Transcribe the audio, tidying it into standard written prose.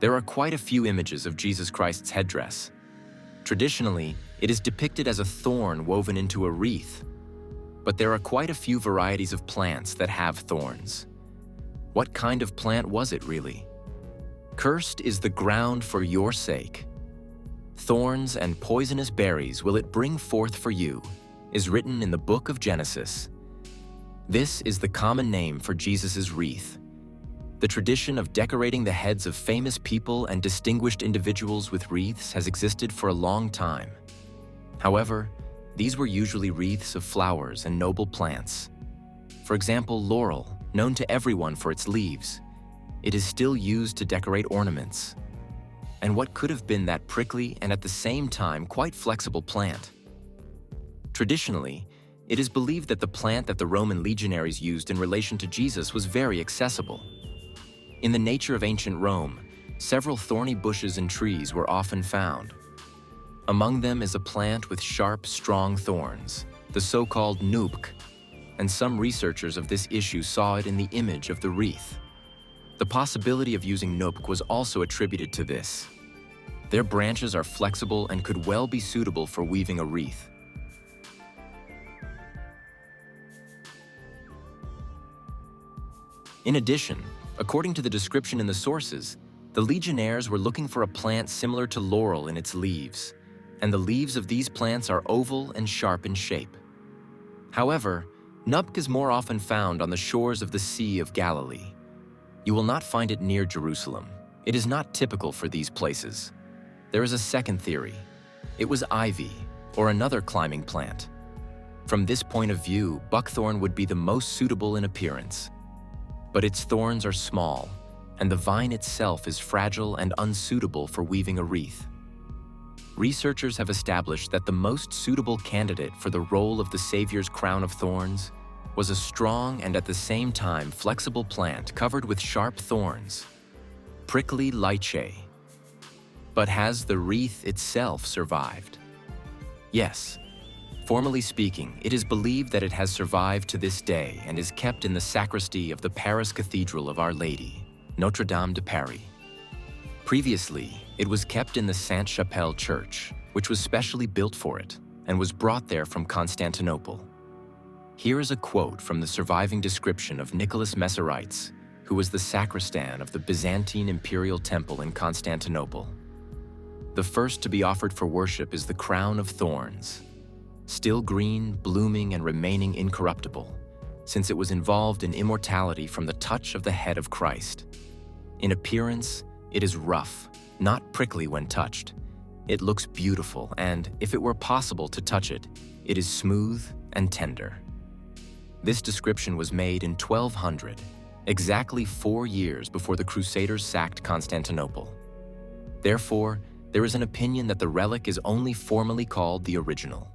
There are quite a few images of Jesus Christ's headdress. Traditionally, it is depicted as a thorn woven into a wreath, but there are quite a few varieties of plants that have thorns. What kind of plant was it really? Cursed is the ground for your sake. Thorns and poisonous berries will it bring forth for you, is written in the book of Genesis. This is the common name for Jesus' wreath. The tradition of decorating the heads of famous people and distinguished individuals with wreaths has existed for a long time. However, these were usually wreaths of flowers and noble plants. For example, laurel, known to everyone for its leaves. It is still used to decorate ornaments. And what could have been that prickly and at the same time quite flexible plant? Traditionally, it is believed that the plant that the Roman legionaries used in relation to Jesus was very accessible. In the nature of ancient Rome, several thorny bushes and trees were often found. Among them is a plant with sharp, strong thorns, the so-called nubk, and some researchers of this issue saw it in the image of the wreath. The possibility of using nubk was also attributed to this. Their branches are flexible and could well be suitable for weaving a wreath. In addition, according to the description in the sources, the legionnaires were looking for a plant similar to laurel in its leaves, and the leaves of these plants are oval and sharp in shape. However, nubk is more often found on the shores of the Sea of Galilee. You will not find it near Jerusalem. It is not typical for these places. There is a second theory. It was ivy, or another climbing plant. From this point of view, buckthorn would be the most suitable in appearance. But its thorns are small, and the vine itself is fragile and unsuitable for weaving a wreath. Researchers have established that the most suitable candidate for the role of the Savior's crown of thorns was a strong and at the same time flexible plant covered with sharp thorns, prickly lychee. But has the wreath itself survived? Yes. Formally speaking, it is believed that it has survived to this day and is kept in the sacristy of the Paris Cathedral of Our Lady, Notre Dame de Paris. Previously, it was kept in the Sainte-Chapelle Church, which was specially built for it, and was brought there from Constantinople. Here is a quote from the surviving description of Nicholas Messerites, who was the sacristan of the Byzantine Imperial Temple in Constantinople. The first to be offered for worship is the crown of thorns, still green, blooming, and remaining incorruptible, since it was involved in immortality from the touch of the head of Christ. In appearance, it is rough, not prickly when touched. It looks beautiful, and if it were possible to touch it, it is smooth and tender. This description was made in 1200, exactly 4 years before the Crusaders sacked Constantinople. Therefore, there is an opinion that the relic is only formally called the original.